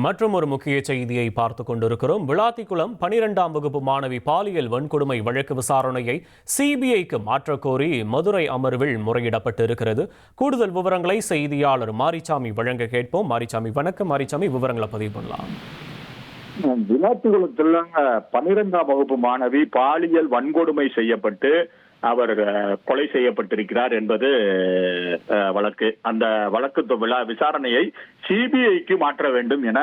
மற்றும் ஒரு முக்கிய செய்தியை பார்த்துக் கொண்டிருக்கிறோம். விளாத்திக்குளம் 12ஆம் வகுப்பு மாணவி பாலியல் வன்கொடுமை வழக்கு விசாரணையை சிபிஐக்கு மாற்றக்கோரி மதுரை அமர்வில் முறையிடப்பட்டிருக்கிறது. கூடுதல் விவரங்களை செய்தியாளர் மாரிசாமி வழங்க கேட்போம். மாரிசாமி வணக்கம். மாரிசாமி, விவரங்களை பதிவு பண்ணலாம். விளாத்திக்குளத்தில் 12ஆம் வகுப்பு மாணவி பாலியல் வன்கொடுமை செய்யப்பட்டு அவர் கொலை செய்யப்பட்டிருக்கிறார் என்பது வழக்கு. அந்த வழக்கு விசாரணையை சிபிஐக்கு மாற்ற வேண்டும் என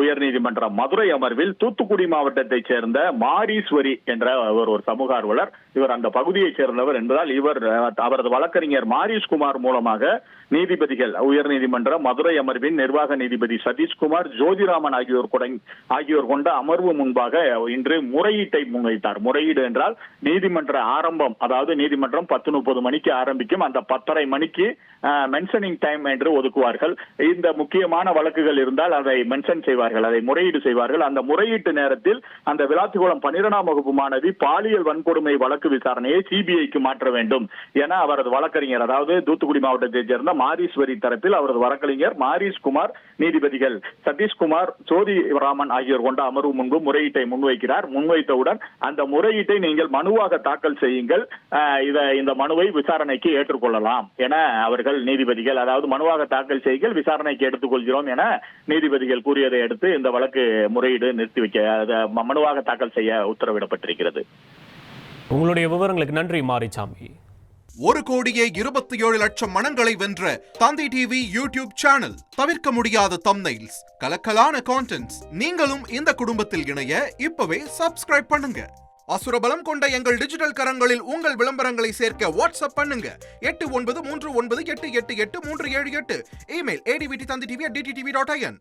உயர்நீதிமன்ற மதுரை அமர்வில் தூத்துக்குடி மாவட்டத்தைச் சேர்ந்த மாரீஸ்வரி என்ற ஒரு சமூக ஆர்வலர், இவர் அந்த பகுதியைச் சேர்ந்தவர் என்பதால் அவரது வழக்கறிஞர் மாரீஸ்குமார் மூலமாக நீதிபதிகள் உயர்நீதிமன்ற மதுரை அமர்வின் நிர்வாக நீதிபதி சதீஷ்குமார், ஜோதிராமன் ஆகியோர் கொண்ட அமர்வு முன்பாக இன்று முறையீட்டை முன்வைத்தார். முறையீடு என்றால் நீதிமன்ற ஆரம்பம், அதாவது நீதிமன்றம் 10:30 மணிக்கு ஆரம்பிக்கும். அந்த 10:30 மணிக்கு மென்ஷனிங் டைம் என்று ஒதுக்குவார்கள். இந்த முக்கியமான வழக்குகள் இருந்தால் அதை மென்ஷன் செய்வார்கள், அதை முறையீடு செய்வார்கள். அந்த முறையீட்டு நேரத்தில் அந்த விளாத்திக்குளம் 12ஆம் வகுப்பு மாணவி பாலியல் வன்கொடுமை வழக்கு விசாரணையை சிபிஐக்கு மாற்ற வேண்டும் என அவரது வழக்கறிஞர், அதாவது தூத்துக்குடி மாவட்டத்தைச் சேர்ந்த மாரீஸ்வரி தரப்பில் அவரது வழக்கறிஞர் மாரீஸ்குமார் நீதிபதிகள் சதீஷ்குமார், ஜோதிராமன் ஆகியோர் கொண்ட அமர்வு முன்பு முறையீட்டை முன்வைக்கிறார். முன்வைத்தவுடன் அந்த முறையீட்டை நீங்கள் மனுவாக தாக்கல் செய்யுங்கள், இந்த மனுவை விசாரணைக்கு ஏற்றுக்கொள்ளலாம் என அவர்கள் நீதிபதிகள், அதாவது மனுவாக தாக்கல் செய்யுங்கள், விசாரணைக்கு எடுத்துக்கொள்கிறோம் என நீதிபதிகள் கூறியதை அடுத்து இந்த வழக்கு முறையீடு நிறுத்தி வைக்க மனுவாக தாக்கல் செய்ய உத்தரவிடப்பட்டிருக்கிறது. உங்களுடைய விவரங்களுக்கு நன்றி மாரிசாமி. 1,27,00,000 மனங்களை வென்ற தந்தி டிவி யூடியூப் சேனல். தவிர்க்க முடியாத தம்ப்நெயில்ஸ், கலக்கலான கான்டென்ட்ஸ். நீங்களும் இந்த குடும்பத்தில் இணைய இப்பவே சப்ஸ்கிரைப் பண்ணுங்க. அசுரபலம் கொண்ட எங்கள் டிஜிட்டல் கரங்களில் உங்கள் விளம்பரங்களை சேர்க்க வாட்ஸ்அப் பண்ணுங்க. 8939888378. Email advtthanditv@dttv.in.